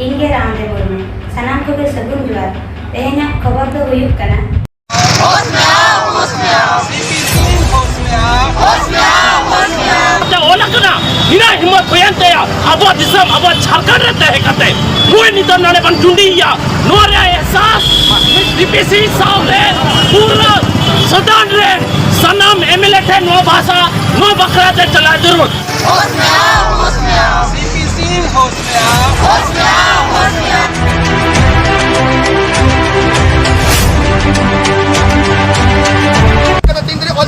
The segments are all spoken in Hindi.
इंगे रामदेव मुर्मू सनाम को के सगुन जुआर तेहना खबर दो हुयुक कना होश में आओ होश में आओ सीपी सिंह होश में आओ होश में आओ होश में आओ ओला कना हिना हिम्मत होयनते अबो दिसम अबो झारखंड रे तहे कते नुय नितो नाले बन टुंडिया नोरे एहसास सीपी सिंह सावले पूरा सदान रे सनम एमएलए थे नो भाषा नो बकरा ते चला जरूर होश में आओ सीपी सिंह होश में आओ होश में आओ होश में आओ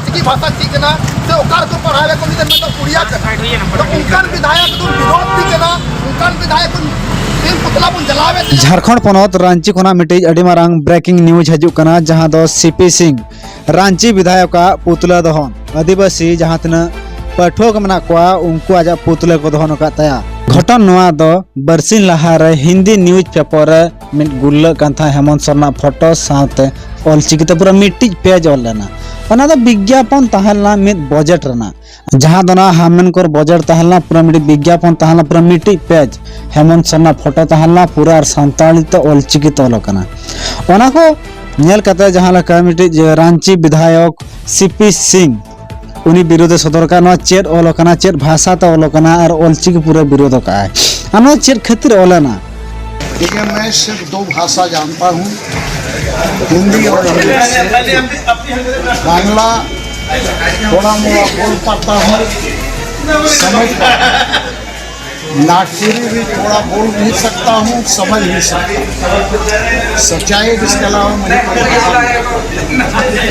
की भाषा ठीक ना से ओकार को पढ़ावे को निदन में तो उड़िया करना तो उनका विधायक तो विरोध भी करना उनका विधायक तीन पुतला बुन जलावे झारखंड पनौत रांची कोना मिटे अडी मारांग ब्रेकिंग न्यूज हजू कना जहां दो सीपी सिंह रांची विधायक का पुतला दहन आदिवासी जहां तना पाठक मना कोआ उनको आज पुतला को दहन का तया घटन नवा दो बरसिन लहार हिंदी न्यूज पेपर मिट गुल्ल कांथा हेमंत सरना फोटो साथे ऑलचिकिते पूरा मिट्टी पेज ऑल लेना ओना दो विज्ञापन तहलना मिट बजट रना जहां दोना हामेन कोर बजट तहलना पूरा मिट्टी विज्ञापन तहलना पूरा मिट्टी पेज हेमंत सरना फोटो तहलना पूरा सानताली तो ऑलचिकी तोलो कना ओना को नेल कते जहां लका मिट्टी रांची विधायक सीपी सिंह उनी विरोध सदर का चेट ओलकना चेट भाषा तो ओलकना और ऑलचिकी पूरा विरोध का है अनो चेट खातिर ओलना। देखिए मैं सिर्फ दो भाषा जानता हूँ, हिंदी और इंग्लिश। बांग्ला थोड़ा मोड़ा बोल पाता हूँ, समझ पाता हूँ। नागपुरी भी थोड़ा बोल भी सकता हूँ, समझ भी सकता हूँ। सच्चाई इसके अलावा मुझे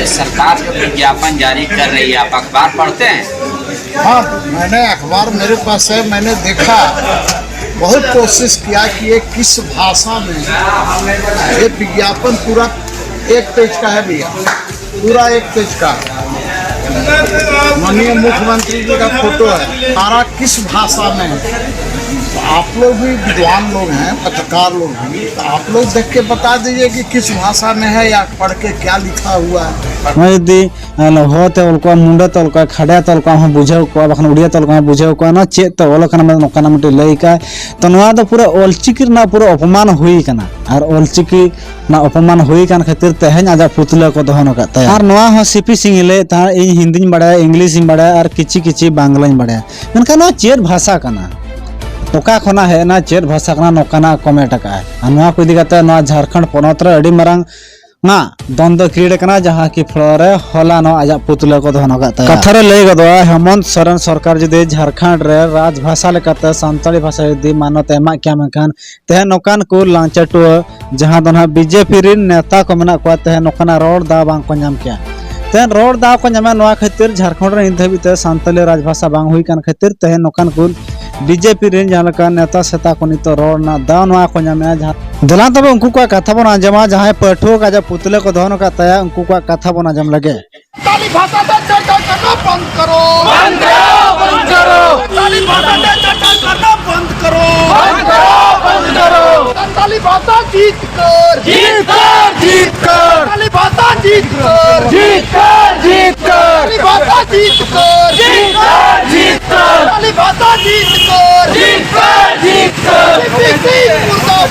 सरकार जो विज्ञापन जारी कर रही है, आप अखबार पढ़ते हैं? हाँ, मैंने अखबार मेरे पास है, मैंने देखा, बहुत कोशिश किया कि ये किस भाषा में ये विज्ञापन पूरा एक पेज का है भैया, पूरा एक पेज का। माननीय मुख्यमंत्री जी का फोटो है, सारा किस भाषा में है। तो आप लोग भी विद्वान लोग हैं, पत्रकार लोग हैं, तो आप लोग देख के बता दीजिए कि किस भाषा में है या पढ़ के क्या लिखा हुआ है। यदि होते उनको मुंडा तो उनको खड़ा तो उनको हम बुझे को बखन उड़िया तो उनको बुझे को ना चेत तो ओलकना में नोकना मिटे लई का तो नवा तो पूरा ऑलचिकी ना पूरा अपमान हुई कना और ऑलचिकी ना अपमान हुई कान खातिर तहन आजा पुतला को दहन का तय और नवा हो सीपी सिंह ले ता इन हिंदी बड़ा इंग्लिश बड़ा और किछि किछि बांग्ला बड़ा मेनका ना चेत भाषा कना ओका खना है ना चेत भाषा कना नोकना कमेट का है नवा को इदी कते ना झारखंड पनौत रे अडी मारांग ना द्वंद्व क्रीड़ा कना जहां की फ्लोरे होला नो आजा पुतला को दहन का तय कथरे लई गदो हेमंत सोरेन सरकार जदि झारखंड रे राजभाषा लेकाते सांताली भाषा यदि मानत एमा क्या मनखान ते नोकान को लांचटो जहां दोना बीजेपी रिन नेता को मना को ते नोकना रोड दा बांग को नाम क्या तेन रोड दा को नाम नवा खातिर झारखंड रे इंधबिते सांताली राजभाषा बांग हुई कान खातिर ते नोकान को बीजेपी रिन जहां लका नेता सेता को नितो रोड ना दा नवा को नाम दला तब उनको का कथा बन आजमा जहां पठो का जब पुतले को दहन का तया उनको का कथा बन आजम लगे ताली भाषा से चर्चा करना बंद करो, बंद करो बंद करो ताली भाषा से चर्चा करना बंद करो, बंद करो बंद करो ताली भाषा जीत कर, जीत कर जीत कर ताली भाषा जीत कर, जीत कर जीत कर ताली भाषा जीत कर, जीत कर जीत कर ताली भाषा जीत कर, जीत कर जीत कर सीपी सिंह मुर्दाबाद।